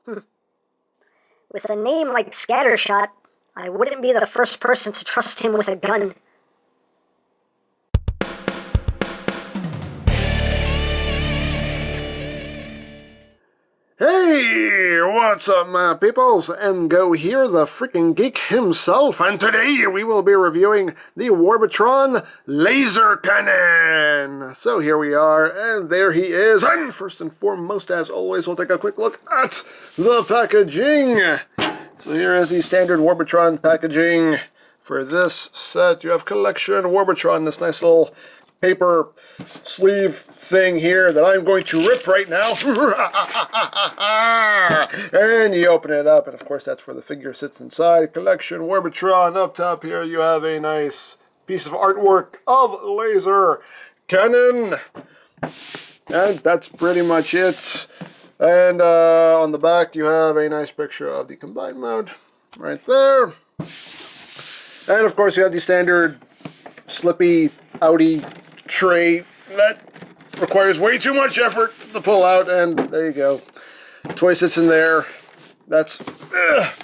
With a name like Scattershot, I wouldn't be the first person to trust him with a gun. Hey, what's up, my peoples? EmGo here, the freaking geek himself, and today we will be reviewing the Warbotron laser cannon. So here we are, and there he is. And first and foremost, as always, we'll take a quick look at the packaging. So here is the standard Warbotron packaging for this set. You have Collection Warbotron, this nice little paper sleeve thing here that I'm going to rip right now. And you open it up, and of course that's where the figure sits inside. Collection Warbotron. Up top here you have a nice piece of artwork of laser cannon. And that's pretty much it. And on the back you have a nice picture of the combined mode right there. And of course you have the standard slippy outie tray that requires way too much effort to pull out, and there you go. Toy sits in there. That's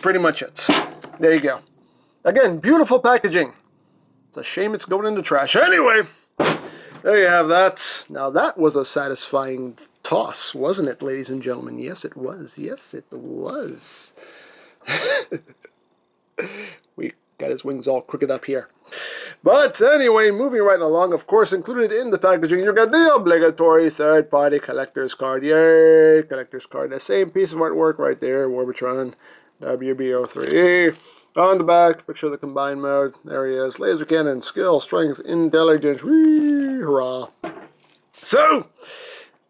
pretty much it. There you go. Again, beautiful packaging. It's a shame it's going into trash. Anyway, there you have that. Now that was a satisfying toss, wasn't it, ladies and gentlemen? Yes, it was. Yes, it was. We got his wings all crooked up here. But anyway, moving right along, of course, included in the packaging, you got the obligatory third-party collector's card. Yay! Collector's card. The same piece of artwork right there, Warbotron WBO3. On the back, picture of the combined mode. There he is. Laser cannon, skill, strength, intelligence. Whee! Hurrah! So,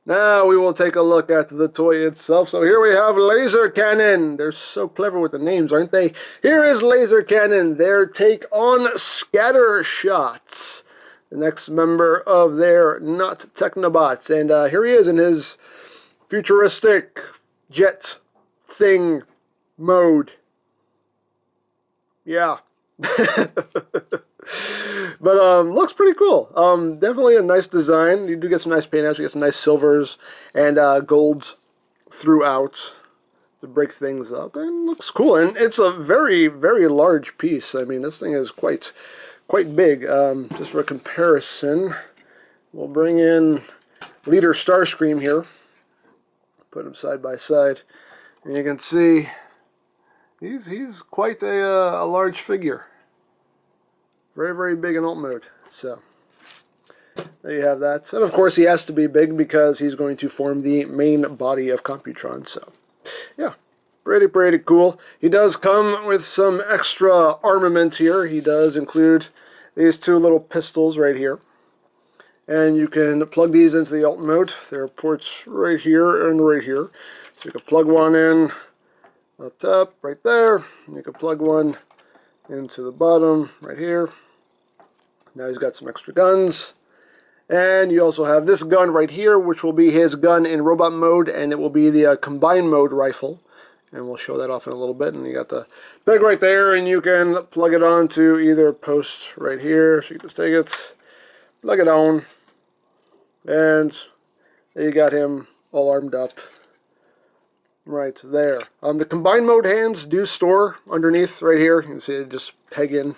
now we will take a look at the toy itself. So here we have Laser Cannon. They're so clever with the names, aren't they? Here is Laser Cannon, their take on Scattershot, the next member of their Not Technobots. And here he is in his futuristic jet thing mode. Yeah. But looks pretty cool. Definitely a nice design. You do get some nice paint apps. You get some nice silvers and golds throughout to break things up, and looks cool. And it's a very, very large piece. I mean, this thing is quite big. Just for comparison, we'll bring in Leader Starscream here. Put him side by side, and you can see he's quite a large figure. Very, very big in alt mode. So, there you have that. And of course, he has to be big because he's going to form the main body of Computron. So, yeah, pretty cool. He does come with some extra armament here. He does include these two little pistols right here. And you can plug these into the alt mode. There are ports right here and right here. So you can plug one in up top, right there. And you can plug one into the bottom right here. Now he's got some extra guns, and you also have this gun right here, which will be his gun in robot mode, and it will be the combined mode rifle, and we'll show that off in a little bit. And you got the peg right there, and you can plug it on to either post right here, so you just take it, plug it on, and there you got him all armed up right there. The combined mode hands do store underneath right here. You can see it just peg in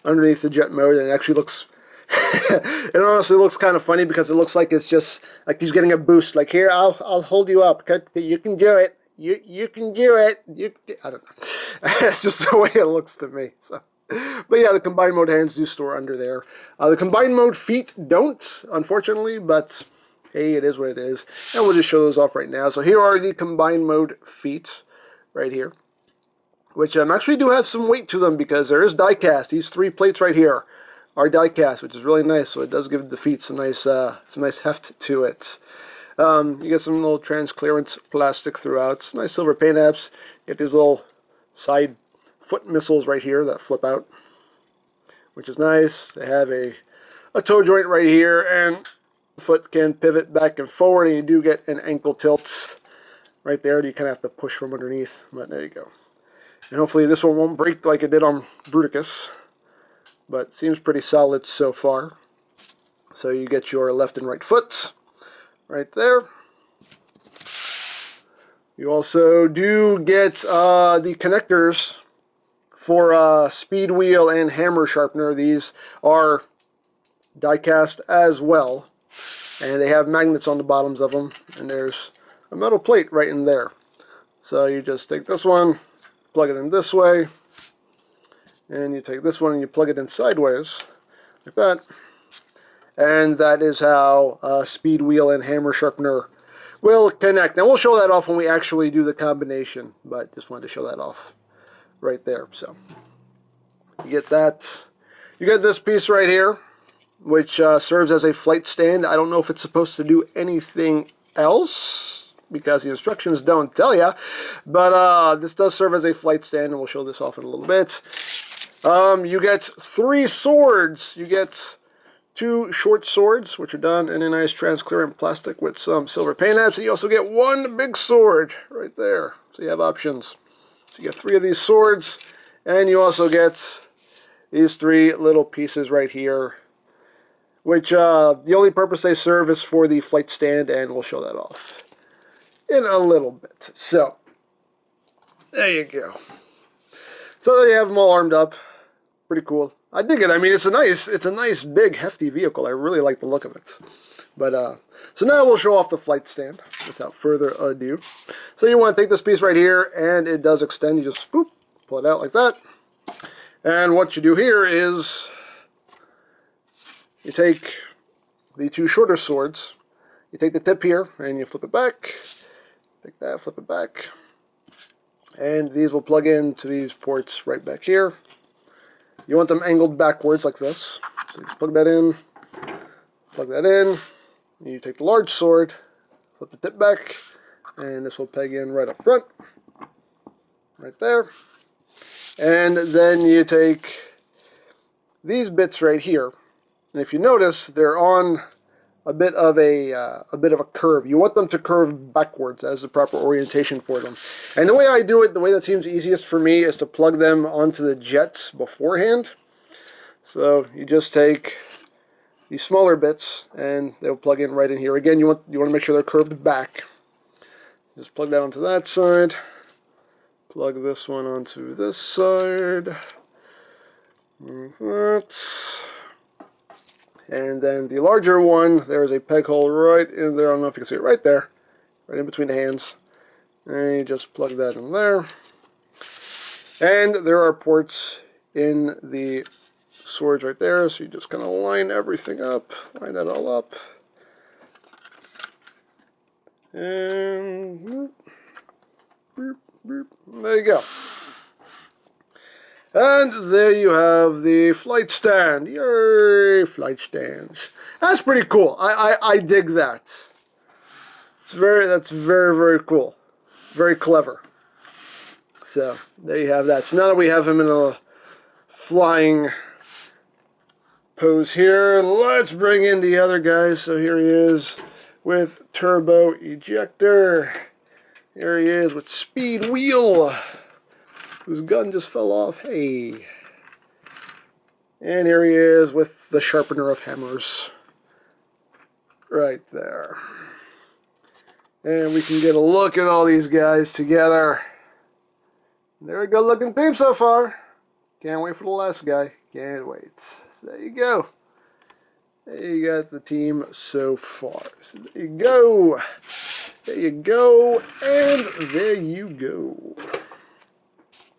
underneath the jet mode, and it actually looks it honestly looks kind of funny because it looks like it's just like he's getting a boost, like, here, I'll hold you up, you can do it, you can do it, I don't know. It's just the way it looks to me. So, but yeah, the combined mode hands do store under there. The combined mode feet don't, unfortunately, but hey, it is what it is, and we'll just show those off right now. So here are the combined mode feet right here, which actually do have some weight to them because there is die cast. These three plates right here are die cast, which is really nice. So it does give the feet some nice heft to it. You get some little transparent plastic throughout. Some nice silver paint apps. You get these little side foot missiles right here that flip out, which is nice. They have a toe joint right here, and the foot can pivot back and forward, and you do get an ankle tilt right there. You kind of have to push from underneath, but there you go. And hopefully this one won't break like it did on Bruticus, but seems pretty solid so far. So you get your left and right foot right there. You also do get the connectors for speed wheel and hammer sharpener. These are die cast as well, and they have magnets on the bottoms of them, and there's a metal plate right in there. So you just take this one, plug it in this way, and you take this one and you plug it in sideways like that, and that is how speed wheel and hammer sharpener will connect. Now we'll show that off when we actually do the combination, but just wanted to show that off right there. So you get that. You get this piece right here, which serves as a flight stand. I don't know if it's supposed to do anything else because the instructions don't tell you, but this does serve as a flight stand, and we'll show this off in a little bit. You get 3 swords. You get 2 short swords, which are done in a nice transparent plastic with some silver paint apps, and you also get 1 big sword right there. So you have options. So you get 3 of these swords, and you also get these 3 little pieces right here, which the only purpose they serve is for the flight stand, and we'll show that off in a little bit. So there you go. So there you have them all armed up. Pretty cool. I dig it. I mean, it's a nice, big, hefty vehicle. I really like the look of it. But so now we'll show off the flight stand without further ado. So you want to take this piece right here, and it does extend. You just boop, pull it out like that. And what you do here is you take the 2 shorter swords. You take the tip here, and you flip it back. Take that, flip it back. And these will plug into these ports right back here. You want them angled backwards like this. So you just plug that in, and you take the large sword, flip the tip back, and this will peg in right up front, right there. And then you take these bits right here, and if you notice, they're on a bit of a curve. You want them to curve backwards. That is the proper orientation for them. And the way I do it, the way that seems easiest for me, is to plug them onto the jets beforehand. So you just take these smaller bits, and they'll plug in right in here. Again, you want to make sure they're curved back. Just plug that onto that side. Plug this one onto this side. Like that. And then the larger one, there is a peg hole right in there. I don't know if you can see it right there, right in between the hands. And you just plug that in there. And there are ports in the swords right there, so you just kind of line everything up, line that all up. And there you go. And there you have the flight stand. Yay, flight stands. That's pretty cool. I dig that. That's very, very cool. Very clever. So there you have that. So now that we have him in a flying pose here, let's bring in the other guys. So here he is with turbo ejector. Here he is with speed wheel, whose gun just fell off. Hey. And here he is with the sharpener of hammers. Right there. And we can get a look at all these guys together. They're a good looking team so far. Can't wait for the last guy. Can't wait. So there you go. There you got the team so far. So there you go. There you go. And there you go.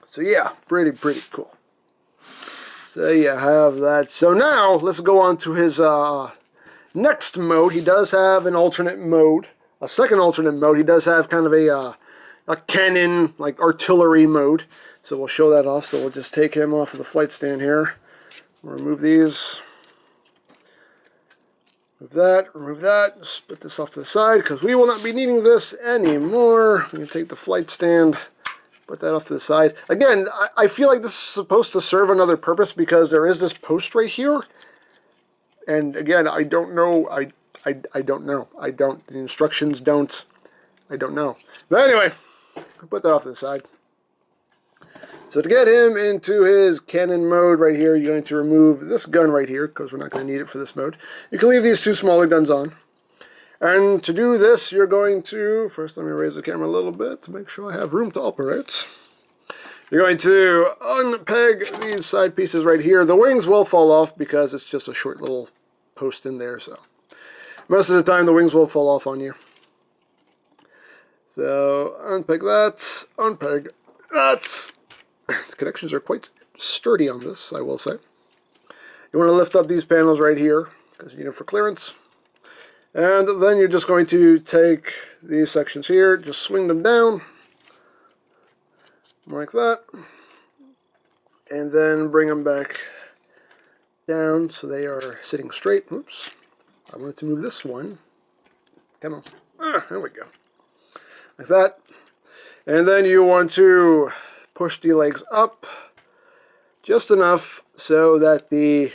So yeah, pretty cool. So you have that. So now let's go on to his next mode. He does have an alternate mode, a second alternate mode. He does have kind of a cannon, like artillery mode. So we'll show that off. So we'll just take him off of the flight stand here. We'll remove these. Remove that. Just put this off to the side because we will not be needing this anymore. We can take the flight stand. Put that off to the side. Again, I feel like this is supposed to serve another purpose because there is this post right here. And again, I don't know. I don't know. The instructions don't. I don't know. But anyway, put that off to the side. So to get him into his cannon mode right here, you're going to remove this gun right here because we're not going to need it for this mode. You can leave these 2 smaller guns on. And to do this, you're going to, first let me raise the camera a little bit to make sure I have room to operate. You're going to unpeg these side pieces right here. The wings will fall off because it's just a short little post in there, so most of the time the wings will fall off on you. So unpeg that, unpeg that. The connections are quite sturdy on this, I will say. You want to lift up these panels right here because you need them for clearance. And then you're just going to take these sections here, just swing them down like that, and then bring them back down so they are sitting straight. Oops, I wanted to move this one. Come on. There we go. Like that. And then you want to push the legs up just enough so that the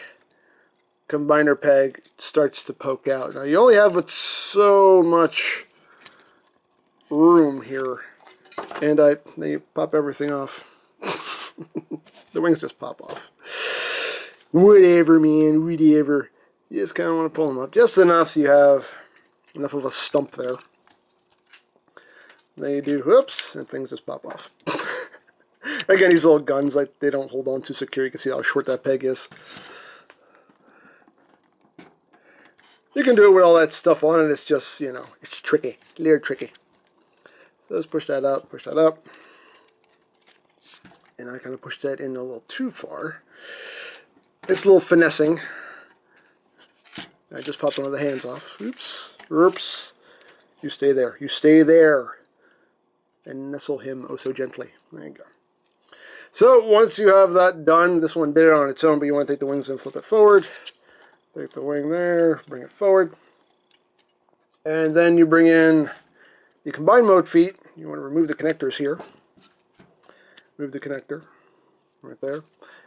combiner peg starts to poke out. Now you only have but so much room here, and then you pop everything off. The wings just pop off. Whatever, man, whatever. You just kind of want to pull them up just enough so you have enough of a stump there. Then you do whoops, and things just pop off. Again, these little guns, like, they don't hold on too secure. You can see how short that peg is. You can do it with all that stuff on it. It's just, you know, it's tricky. A little tricky. So let's push that up, push that up. And I kind of pushed that in a little too far. It's a little finessing. I just popped one of the hands off. Oops. Oops. You stay there. You stay there. And nestle him oh so gently. There you go. So once you have that done, this one did it on its own, but you want to take the wings and flip it forward. Take the wing there, bring it forward. And then you bring in the combine mode feet. You want to remove the connectors here. Move the connector right there.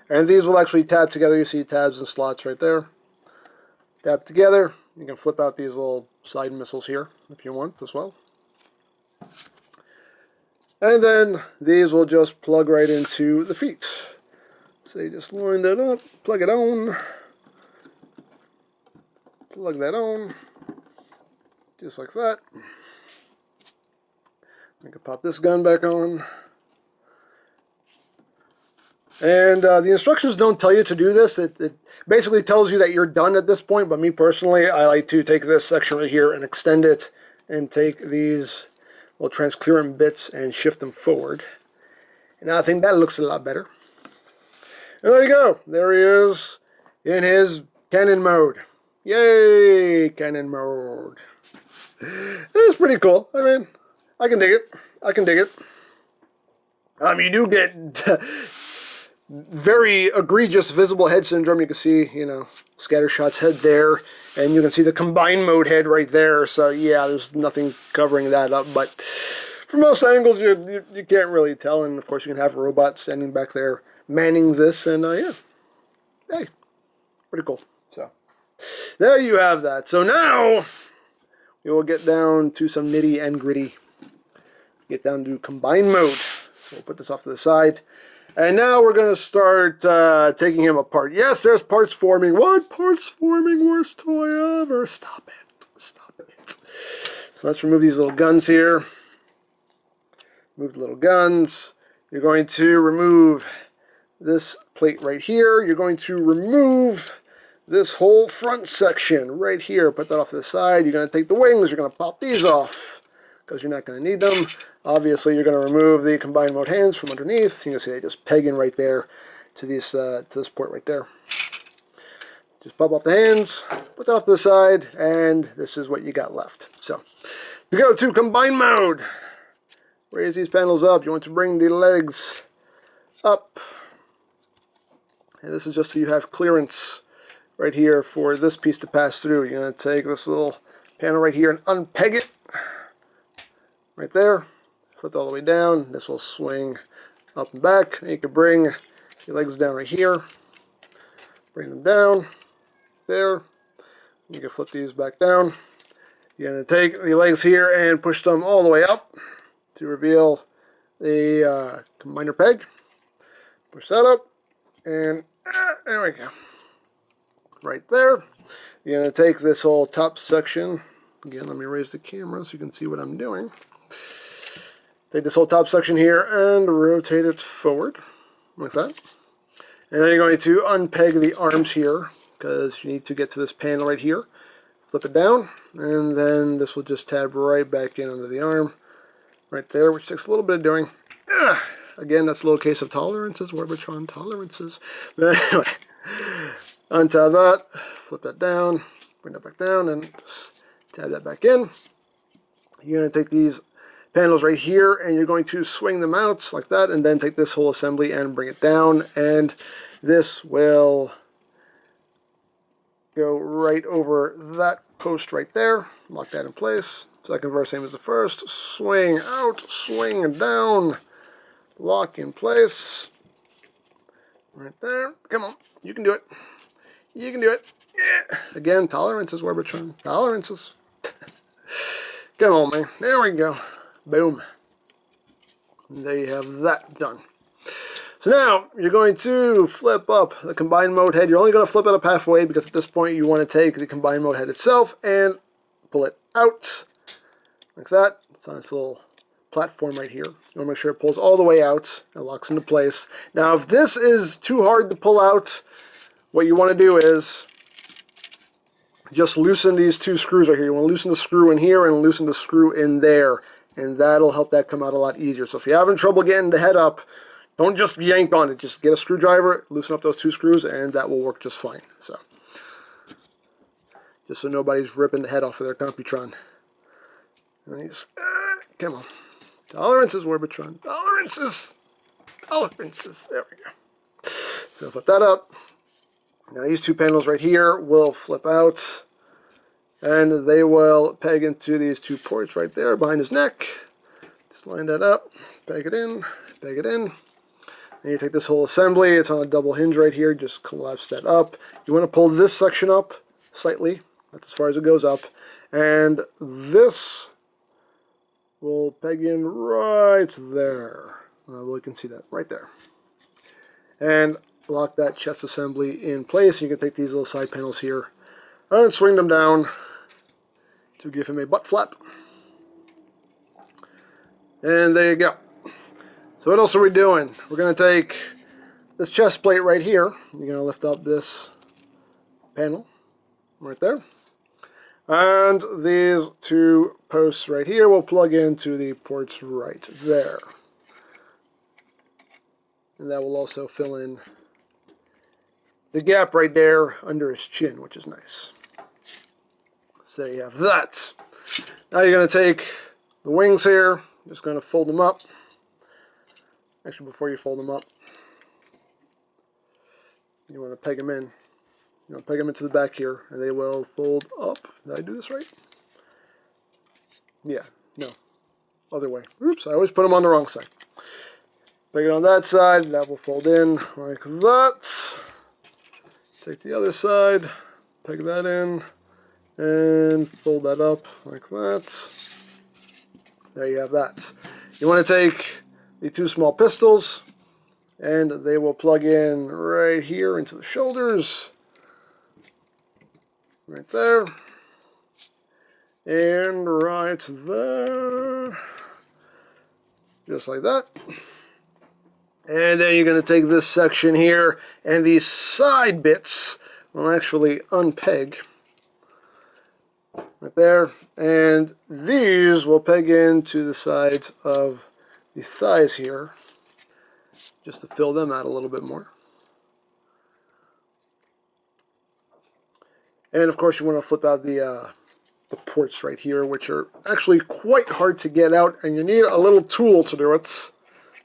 And these will actually tab together. You see tabs and slots right there. Tab together. You can flip out these little side missiles here if you want as well. And then these will just plug right into the feet. So you just line that up, plug it on. Plug that on, just like that. I can pop this gun back on. And the instructions don't tell you to do this. It basically tells you that you're done at this point, but me personally, I like to take this section right here and extend it and take these little transparent bits and shift them forward. And I think that looks a lot better. And there you go. There he is in his cannon mode. Yay, cannon mode. It's pretty cool. I mean, I can dig it. I can dig it. You do get very egregious visible head syndrome. You can see, you know, Scattershot's head there, and you can see the combine mode head right there. So yeah, there's nothing covering that up. But from most angles, you can't really tell. And of course, you can have a robot standing back there manning this, and yeah, hey, pretty cool. So there you have that. So now we will get down to some nitty and gritty. Get down to combine mode. So we'll put this off to the side. And now we're going to start taking him apart. Yes, there's parts forming. What? Parts forming? Worst toy ever. Stop it. Stop it. So let's remove these little guns here. Move the little guns. You're going to remove this plate right here. You're going to remove this whole front section right here. Put that off to the side. You're going to take the wings. You're going to pop these off because you're not going to need them. Obviously, you're going to remove the combined mode hands from underneath. You can see they just peg in right there to this port right there. Just pop off the hands, put that off to the side, and this is what you got left. So, to go to combine mode, raise these panels up. You want to bring the legs up. And this is just so you have clearance right here for this piece to pass through. You're going to take this little panel right here and unpeg it right there. Flip all the way down. This will swing up and back. And you can bring your legs down right here. Bring them down there. You can flip these back down. You're going to take the legs here and push them all the way up to reveal the combiner peg. Push that up, and there we go. Right there. You're going to take this whole top section, Again, let me raise the camera so you can see what I'm doing. Take this whole top section here and rotate it forward like that. And then you're going to unpeg the arms here because you need to get to this panel right here. Flip it down, and then this will just tab right back in under the arm right there, which takes a little bit of doing. Again, that's a little case of tolerances, Warbotron tolerances. But anyway, untap that, flip that down, bring that back down, and just tab that back in. You're going to take these panels right here, and you're going to swing them out like that, and then take this whole assembly and bring it down, and this will go right over that post right there. Lock that in place. Second verse, same as the first. Swing out, swing down, lock in place. Right there. Come on, you can do it. You can do it. Yeah. Again, tolerances, Warbotron. Tolerances. Come on, man. There we go. Boom. And there you have that done. So now you're going to flip up the combined mode head. You're only going to flip it up halfway because at this point you want to take the combined mode head itself and pull it out like that. It's on its little platform right here. You want to make sure it pulls all the way out and locks into place. Now if this is too hard to pull out, what you want to do is just loosen these two screws right here. You want to loosen the screw in here and loosen the screw in there, and that'll help that come out a lot easier. So if you're having trouble getting the head up, don't just yank on it. Just get a screwdriver, loosen up those two screws, and that will work just fine. So, just so nobody's ripping the head off of their Computron. And just, come on. Tolerances, Warbotron. Tolerances. Tolerances. There we go. So flip that up. Now these two panels right here will flip out, and they will peg into these two ports right there behind his neck. Just line that up, peg it in, peg it in. And you take this whole assembly, it's on a double hinge right here, just collapse that up. You want to pull this section up slightly, that's as far as it goes up, and this will peg in right there. Well, you can see that right there. And lock that chest assembly in place. You can take these little side panels here and swing them down to give him a butt flap. And there you go. So what else are we doing? We're going to take this chest plate right here. You're going to lift up this panel right there. And these two posts right here will plug into the ports right there. And that will also fill in the gap right there under his chin, which is nice. So there you have that. Now you're going to take the wings here, just going to fold them up. Actually, before you fold them up, you want to peg them in. You want to peg them into the back here, and they will fold up. Did I do this right? Yeah, no. Other way. Oops, I always put them on the wrong side. Peg it on that side, that will fold in like that. Take the other side, peg that in, and fold that up like that. There you have that. You want to take the two small pistols, and they will plug in right here into the shoulders. Right there. And right there. Just like that. And then you're going to take this section here, and these side bits will actually unpeg. Right there. And these will peg into the sides of the thighs here, just to fill them out a little bit more. And of course you want to flip out the ports right here, which are actually quite hard to get out, and you need a little tool to do it.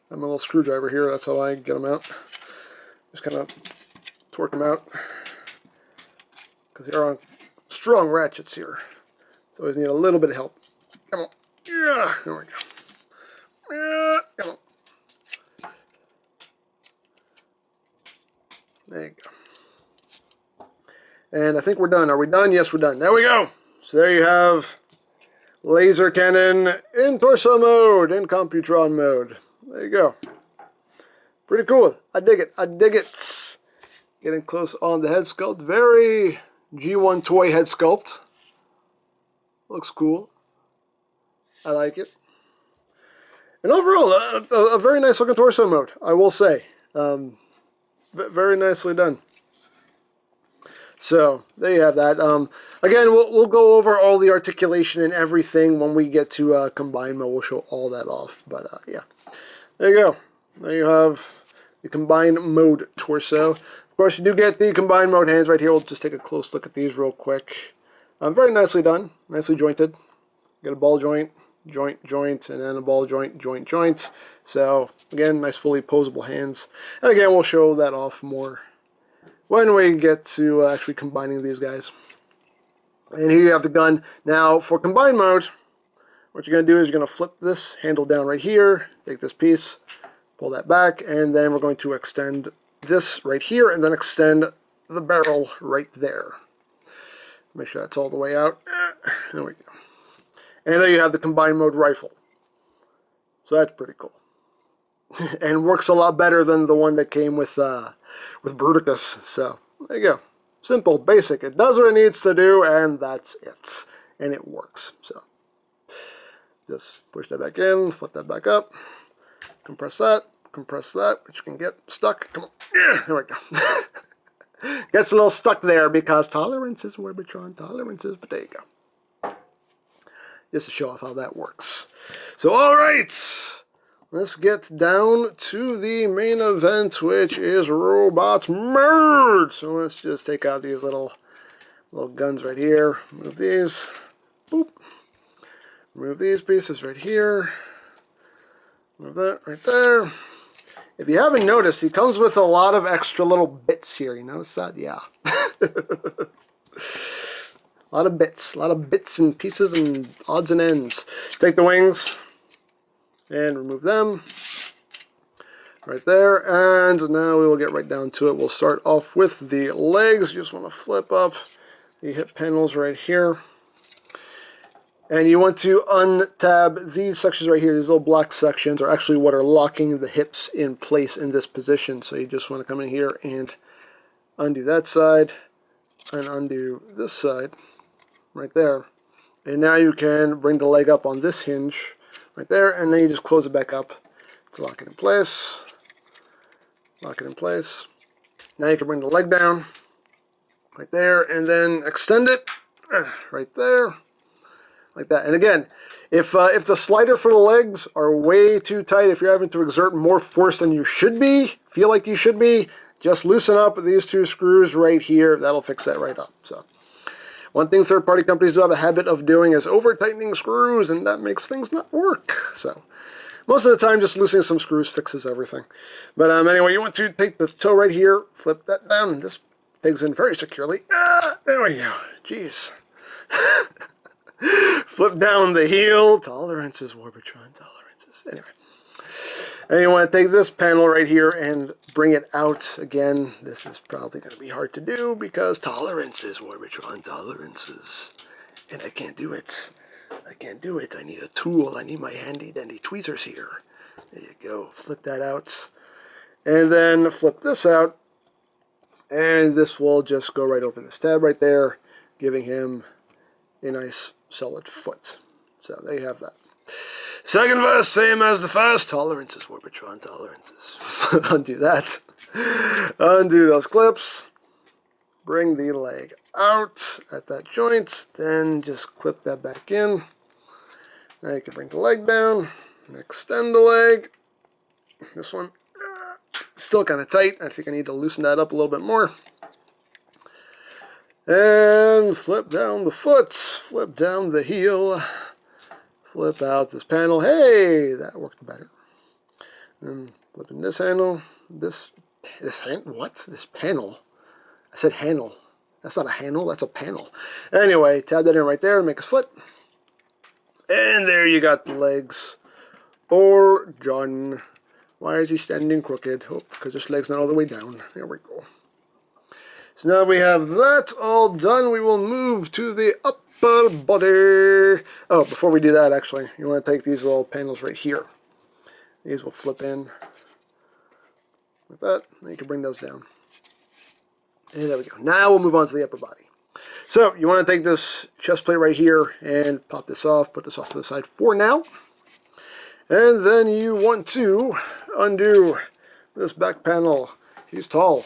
I have a little screwdriver here, that's how I get them out. Just kind of torque them out, because they're on strong ratchets here. So always need a little bit of help. Come on. Yeah, there we go. Yeah, come on. There you go. And I think we're done. Are we done? Yes, we're done. There we go. So there you have laser cannon in torso mode, in Computron mode. There you go. Pretty cool. I dig it. I dig it. Getting close on the head sculpt. Very G1 toy head sculpt. Looks cool. I like it. And overall, a very nice looking torso mode, I will say. Very nicely done. So, there you have that. Again, we'll go over all the articulation and everything when we get to combine mode. We'll show all that off. But, yeah. There you go. There you have the combined mode torso. Of course, you do get the combined mode hands right here. We'll just take a close look at these real quick. Very nicely done. Nicely jointed. Got a ball joint, joint, and then a ball joint, joint. So, again, nice fully posable hands. And again, we'll show that off more when we get to actually combining these guys. And here you have the gun. Now, for combined mode, what you're going to do is you're going to flip this handle down right here, take this piece, pull that back, and then we're going to extend this right here, and then extend the barrel right there. Make sure that's all the way out. There we go. And there you have the combined mode rifle. So that's pretty cool. And works a lot better than the one that came with Bruticus. So there you go. Simple, basic. It does what it needs to do, and that's it. And it works. So just push that back in, flip that back up, compress that, which can get stuck. Come on. Yeah, there we go. Gets a little stuck there because tolerances, Warbotron, tolerances, but there you go. Just to show off how that works. So, alright, let's get down to the main event, which is robot mode. So let's just take out these little guns right here. Move these. Boop. Move these pieces right here. Move that right there. If you haven't noticed, he comes with a lot of extra little bits here. You notice that? Yeah. A lot of bits and pieces and odds and ends. Take the wings and remove them. Right there. And now we will get right down to it. We'll start off with the legs. You just want to flip up the hip panels right here. And you want to untab these sections right here. These little black sections are actually what are locking the hips in place in this position. So you just want to come in here and undo that side and undo this side right there. And now you can bring the leg up on this hinge right there, and then you just close it back up to lock it in place. Lock it in place. Now you can bring the leg down right there and then extend it right there. Like that. And again, if the slider for the legs are way too tight, if you're having to exert more force than you should be, feel like you should be, just loosen up these two screws right here. That'll fix that right up. So, one thing third-party companies do have a habit of doing is over-tightening screws, and that makes things not work. So, most of the time, just loosening some screws fixes everything. But anyway, you want to take the toe right here, flip that down, and this pegs in very securely. There we go. Jeez. Flip down the heel. Tolerances, Warbotron, tolerances. Anyway. And you want to take this panel right here and bring it out. Again, this is probably going to be hard to do because tolerances, Warbotron, tolerances. And I can't do it. I can't do it. I need a tool. I need my handy-dandy tweezers here. There you go. Flip that out. And then flip this out. And this will just go right over this tab right there, giving him a nice solid foot. So there you have that. Second verse, same as the first. Tolerances, Warbotron, tolerances. Undo that. Undo those clips. Bring the leg out at that joint. Then just clip that back in. Now you can bring the leg down. And extend the leg. This one, still kind of tight. I think I need to loosen that up a little bit more. And flip down the foot, flip down the heel, flip out this panel. Hey, that worked better. And flipping this handle, this panel? I said handle. That's not a handle, that's a panel. Anyway, tab that in right there and make his foot. And there you got the legs. Or John. Why is he standing crooked? Oh, because his leg's not all the way down. There we go. So now we have that all done, we will move to the upper body. Oh, before we do that, actually, you want to take these little panels right here. These will flip in like that, and you can bring those down. And there we go. Now we'll move on to the upper body. So you want to take this chest plate right here and pop this off, put this off to the side for now. And then you want to undo this back panel. He's tall.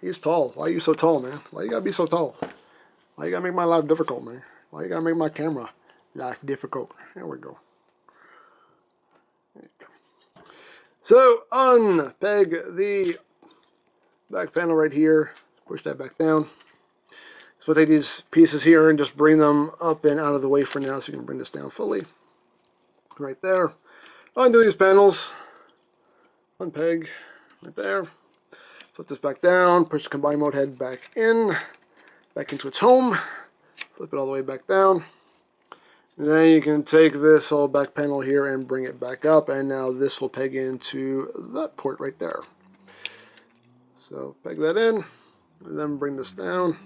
He's tall. Why are you so tall, man? Why you gotta be so tall? Why you gotta make my life difficult, man? Why you gotta make my camera life difficult? There we go. There you go. So unpeg the back panel right here. Push that back down. So we'll take these pieces here and just bring them up and out of the way for now so you can bring this down fully. Right there. Undo these panels. Unpeg. Right there. Flip this back down. Push the combine mode head back in. Back into its home. Flip it all the way back down. And then you can take this whole back panel here and bring it back up. And now this will peg into that port right there. So peg that in. And then bring this down.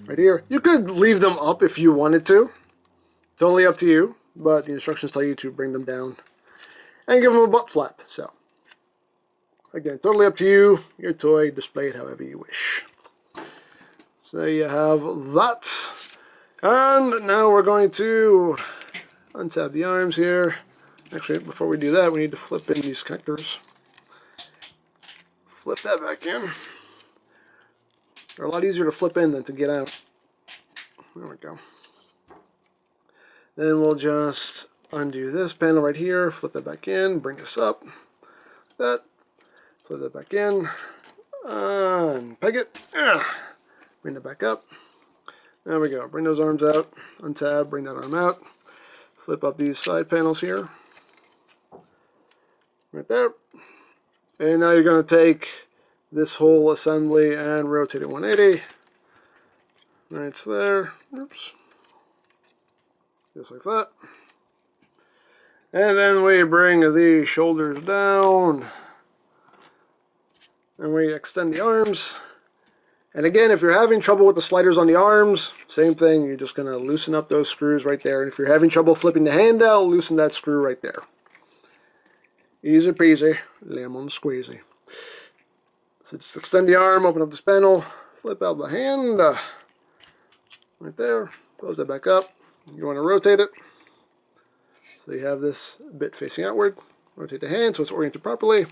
Right here. You could leave them up if you wanted to. Totally up to you. But the instructions tell you to bring them down. And give them a butt flap. So, again, totally up to you. Your toy. Display it however you wish. So there you have that. And now we're going to untab the arms here. Actually, before we do that, we need to flip in these connectors. Flip that back in. They're a lot easier to flip in than to get out. There we go. Then we'll just undo this panel right here, flip that back in, bring this up, that, flip that back in, and peg it, bring that back up. There we go. Bring those arms out, untab, bring that arm out, flip up these side panels here, right there. And now you're going to take this whole assembly and rotate it 180. Right there. Oops. Just like that. And then we bring the shoulders down. And we extend the arms. And again, if you're having trouble with the sliders on the arms, same thing. You're just going to loosen up those screws right there. And if you're having trouble flipping the hand out, loosen that screw right there. Easy peasy, lemon squeezy. So just extend the arm, open up this panel, flip out the hand, right there, close that back up. You want to rotate it, so you have this bit facing outward. Rotate the hand so it's oriented properly.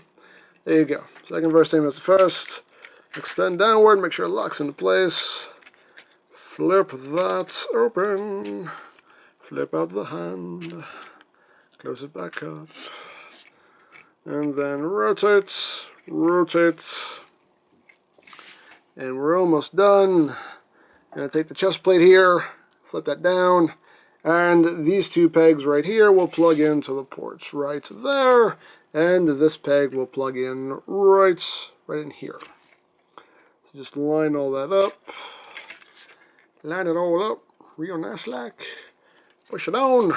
There you go. Second verse, same as the first. Extend downward, make sure it locks into place. Flip that open, flip out the hand, close it back up. And then rotate, rotate, and we're almost done. I'm going to take the chest plate here, flip that down, and these two pegs right here will plug into the ports right there, and this peg will plug in right in here. So just line all that up, line it all up, real nice like, push it on,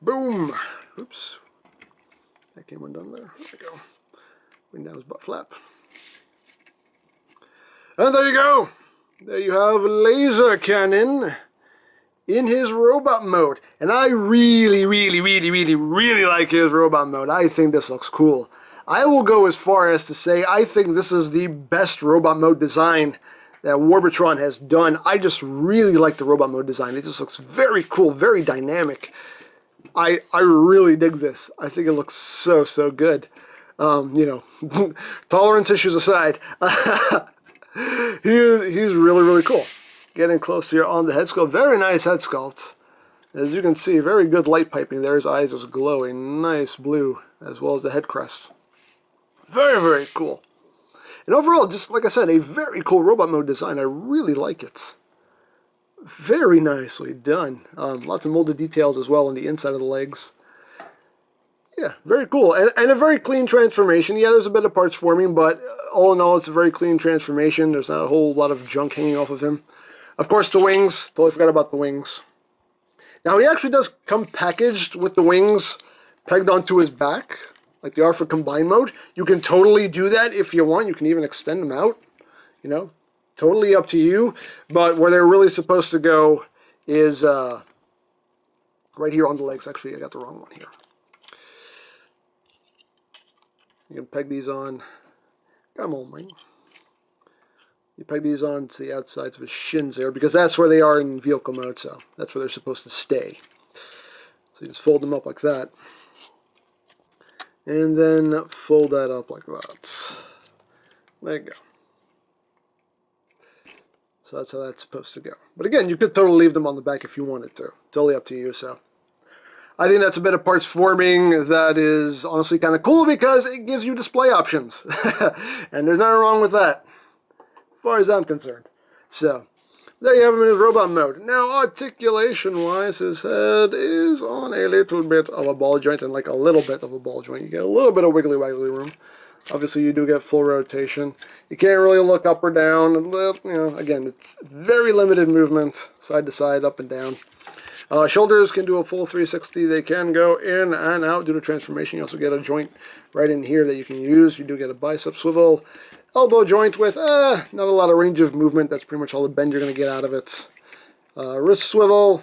boom, oops. That came undone there. There we go. Bring down his butt flap. And there you go. There you have Laser Cannon in his robot mode. And I really like his robot mode. I think this looks cool. I will go as far as to say I think this is the best robot mode design that Warbotron has done. I just really like the robot mode design. It just looks very cool, very dynamic. I really dig this. I think it looks so good. You know, tolerance issues aside, he's really cool. Getting close here on the head sculpt. Very nice head sculpt. As you can see, very good light piping there. His eyes is glowing, nice blue, as well as the head crest. Very cool. And overall, just like I said, a very cool robot mode design. I really like it. Very nicely done. Lots of molded details as well on the inside of the legs. Yeah, very cool. And a very clean transformation. Yeah, there's a bit of parts forming, but all in all, it's a very clean transformation. There's not a whole lot of junk hanging off of him. Of course, the wings. Totally forgot about the wings. Now, he actually does come packaged with the wings pegged onto his back, like they are for combine mode. You can totally do that if you want. You can even extend them out, you know. Totally up to you, but where they're really supposed to go is right here on the legs. Actually, I got the wrong one here. You can peg these on. Come on, man. You peg these onto the outsides of his shins there, because that's where they are in vehicle mode, so that's where they're supposed to stay. So you just fold them up like that. And then fold that up like that. There you go. So that's how that's supposed to go. But again, you could totally leave them on the back if you wanted to. Totally up to you, so. I think that's a bit of parts forming that is honestly kind of cool because it gives you display options. And there's nothing wrong with that, as far as I'm concerned. So, there you have him in his robot mode. Now, articulation-wise, his head is on a little bit of a ball joint, and like a little bit of a ball joint. You get a little bit of wiggly-waggly room. Obviously, you do get full rotation. You can't really look up or down. You know, again, it's very limited movement, side to side, up and down. Shoulders can do a full 360. They can go in and out due to transformation. You also get a joint right in here that you can use. You do get a bicep swivel. Elbow joint with not a lot of range of movement. That's pretty much all the bend you're going to get out of it. Wrist swivel.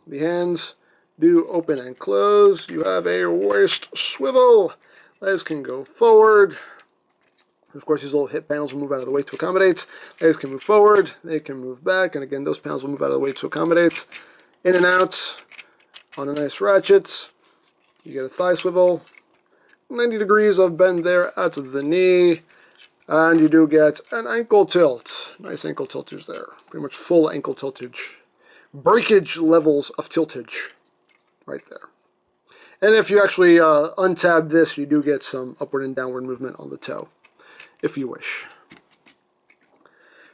The hands do open and close. You have a waist swivel. Legs can go forward. Of course, these little hip panels will move out of the way to accommodate. Legs can move forward. They can move back. And again, those panels will move out of the way to accommodate. In and out on a nice ratchet. You get a thigh swivel. 90 degrees of bend there at the knee. And you do get an ankle tilt. Nice ankle tiltage there. Pretty much full ankle tiltage. Breakage levels of tiltage right there. And if you actually untab this, you do get some upward and downward movement on the toe, if you wish.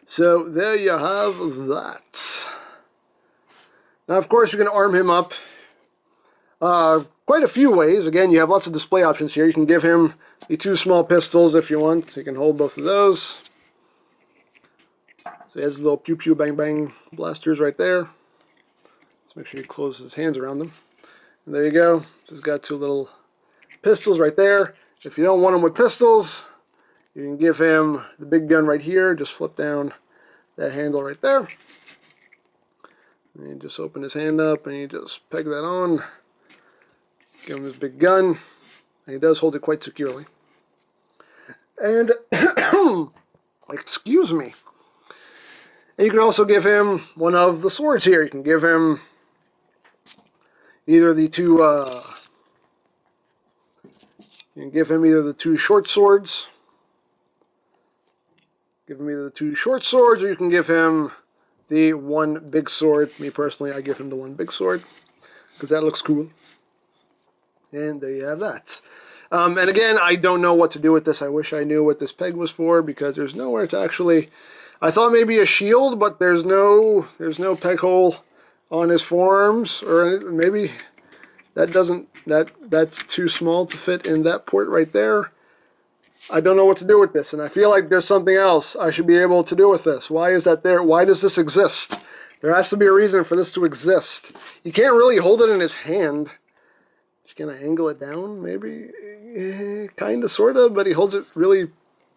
So there you have that. Now, of course, you can arm him up quite a few ways. Again, you have lots of display options here. You can give him the 2 small pistols if you want, so you can hold both of those. So he has little pew pew bang bang blasters right there. Let's make sure you close his hands around them. And there you go. Just got 2 little pistols right there. If you don't want him with pistols, you can give him the big gun right here. Just flip down that handle right there. And you just open his hand up and you just peg that on. Give him his big gun. And he does hold it quite securely. And, excuse me. And you can also give him one of the swords here. You can give him either the 2, you can give him either the 2 short swords. Give him either the 2 short swords, or you can give him the 1 big sword. Me personally, I give him the 1 big sword, because that looks cool. And there you have that. And again, I don't know what to do with this. I wish I knew what this peg was for, because there's nowhere to actually... I thought maybe a shield, but there's no peg hole on his forearms, or anything. Maybe that's too small to fit in that port right there. I don't know what to do with this, and I feel like there's something else I should be able to do with this. Why is that there? Why does this exist? There has to be a reason for this to exist. You can't really hold it in his hand. You're gonna angle it down, maybe, kind of, sort of, but he holds it really,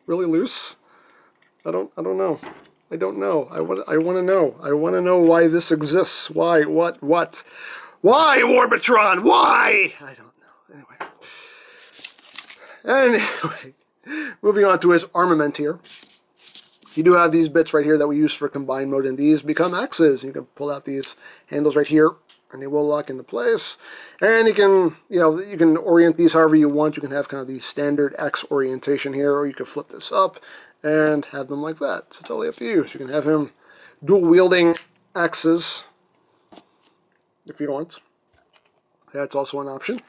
really loose. I don't know. I don't know. I want to know. I want to know why this exists. Why? What? Why, Warbotron? Why? I don't know. Anyway, moving on to his armament here. You do have these bits right here that we use for combine mode, and these become axes. You can pull out these handles right here, and they will lock into place. And you can orient these however you want. You can have kind of the standard X orientation here, or you can flip this up and have them like that. So it's totally up to you. So you can have him dual-wielding axes if you want. That's also an option.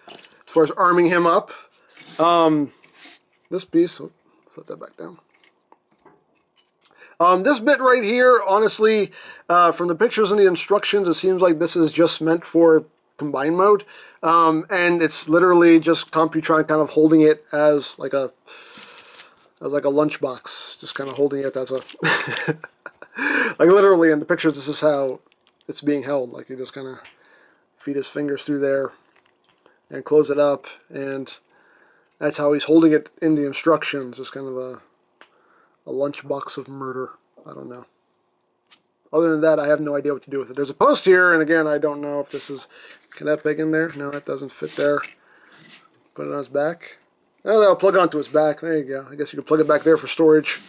As far as arming him up, this piece, set that back down. This bit right here, honestly, from the pictures and the instructions, it seems like this is just meant for combine mode. And it's literally just Computron kind of holding it as like a lunchbox, just kind of holding it as a like literally in the pictures. This is how it's being held. Like you just kind of feed his fingers through there and close it up, and that's how he's holding it in the instructions. Just kind of a lunchbox of murder. I don't know. Other than that, I have no idea what to do with it. There's a post here, and again, I don't know if this is... Can that peg in there? No, that doesn't fit there. Put it on his back. Oh, that'll plug onto his back. There you go. I guess you can plug it back there for storage.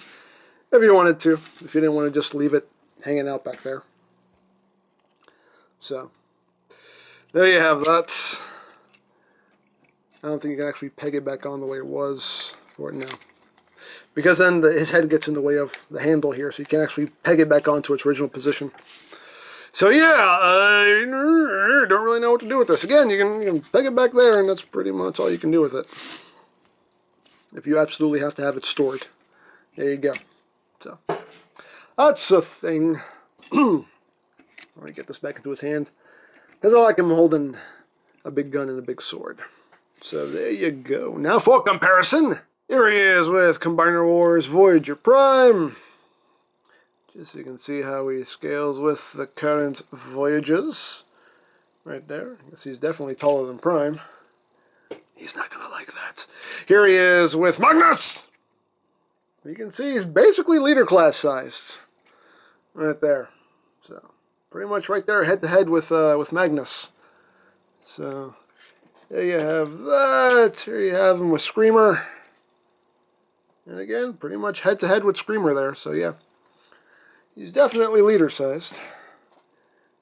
if you wanted to, if you didn't want to just leave it hanging out back there. So, there you have that. I don't think you can actually peg it back on the way it was for it now. Because then his head gets in the way of the handle here, so you can't actually peg it back onto its original position. So yeah, I don't really know what to do with this. Again, you can peg it back there, and that's pretty much all you can do with it. If you absolutely have to have it stored. There you go. So, that's a thing. Let me get this back into his hand. Because I like him holding a big gun and a big sword. So there you go. Now for comparison. Here he is with Combiner Wars Voyager Prime. Just so you can see how he scales with the current Voyagers. Right there. I guess he's definitely taller than Prime. He's not going to like that. Here he is with Magnus! You can see he's basically leader class sized. Right there. So, pretty much right there head to head with Magnus. So, there you have that. Here you have him with Screamer. And again, pretty much head to head with Screamer there. So, yeah. He's definitely leader sized.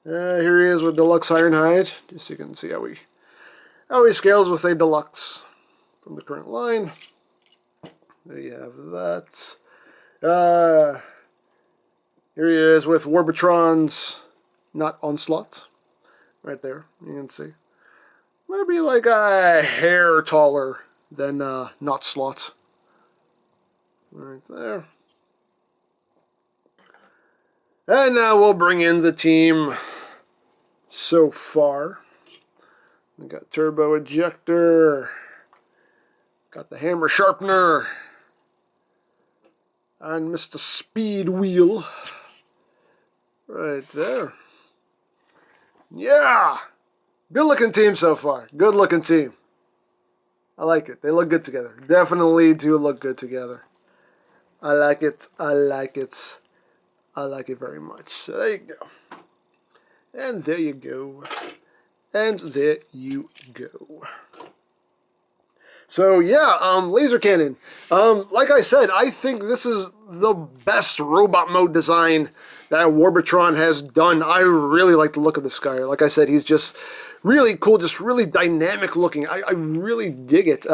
Here he is with Deluxe Ironhide. Just so you can see how he scales with a Deluxe from the current line. There you have that. Here he is with Warbotron's not Onslaught. Right there, you can see. Maybe like a hair taller than not Slot. Right there. And now we'll bring in the team so far. We got Turbo Ejector. Got the Hammer Sharpener. And Mr. Speed Wheel. Right there. Yeah! Good looking team so far. Good looking team. I like it. They look good together. Definitely do look good together. I like it. I like it. I like it very much. So there you go. And there you go. And there you go. So yeah, laser cannon. Like I said, I think this is the best robot mode design that Warbotron has done. I really like the look of this guy. Like I said, he's just really cool, just really dynamic looking. I really dig it.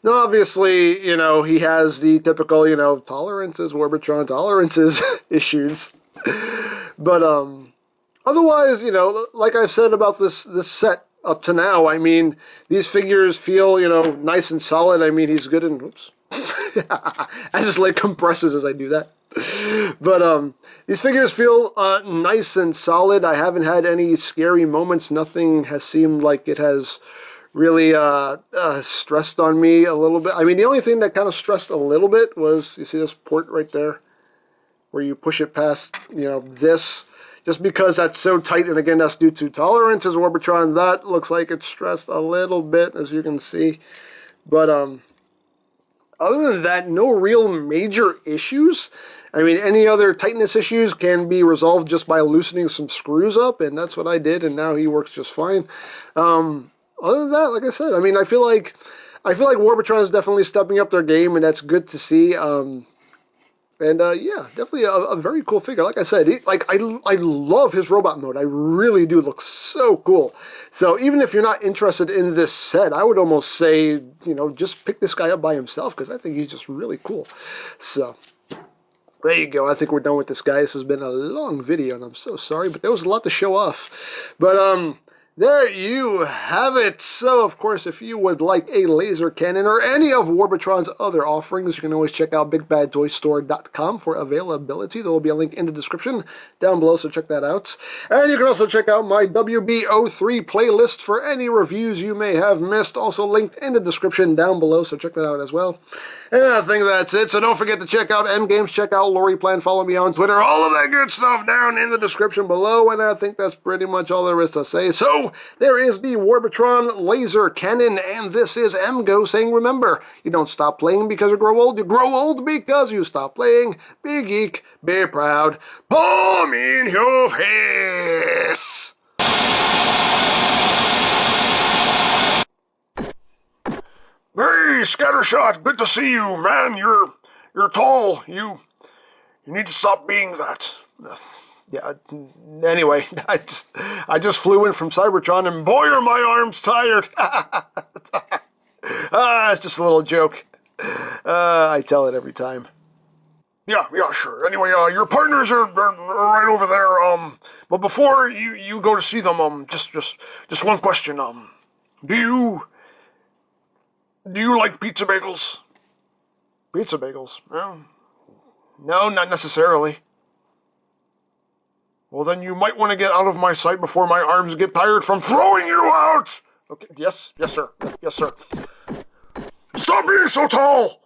Now obviously, you know, he has the typical, you know, tolerances, Warbotron tolerances issues. But otherwise, you know, like I've said about this set up to now, I mean, these figures feel, you know, nice and solid. I mean, he's good and, oops. As his leg compresses as I do that. But these figures feel nice and solid. I haven't had any scary moments. Nothing has seemed like it has really stressed on me a little bit. I mean, the only thing that kind of stressed a little bit was, you see this port right there? Where you push it past, you know, this. Just because that's so tight, and again, that's due to tolerances, Warbotron, that looks like it's stressed a little bit, as you can see. But other than that, no real major issues. I mean, any other tightness issues can be resolved just by loosening some screws up, and that's what I did, and now he works just fine. Other than that, like I said, I mean, I feel like Warbotron is definitely stepping up their game, and that's good to see. And yeah, definitely a very cool figure. Like I said, I love his robot mode. I really do. Look so cool. So even if you're not interested in this set, I would almost say, you know, just pick this guy up by himself, because I think he's just really cool. So there you go. I think we're done with this guy. This has been a long video, and I'm so sorry, but there was a lot to show off. But there you have it. So, of course, if you would like a laser cannon or any of Warbotron's other offerings, you can always check out BigBadToyStore.com for availability. There will be a link in the description down below, so check that out. And you can also check out my WB03 playlist for any reviews you may have missed, also linked in the description down below, so check that out as well. And I think that's it, so don't forget to check out EmGo's, check out LoriPlan, follow me on Twitter, all of that good stuff down in the description below, and I think that's pretty much all there is to say. So, there is the Warbotron laser cannon, and this is EmGo saying, remember, you don't stop playing because you grow old because you stop playing. Be geek, be proud, palm in your face! Hey, Scattershot, good to see you, man. You're tall. You You need to stop being that. Yeah, anyway, I just flew in from Cybertron, and boy, are my arms tired. It's just a little joke. I tell it every time. Yeah, sure. Anyway, your partners are right over there. But before you go to see them, just one question. Do you like pizza bagels? Pizza bagels? No, not necessarily. Well, then you might want to get out of my sight before my arms get tired from throwing you out! Okay, yes, sir. Yes, sir. Stop being so tall!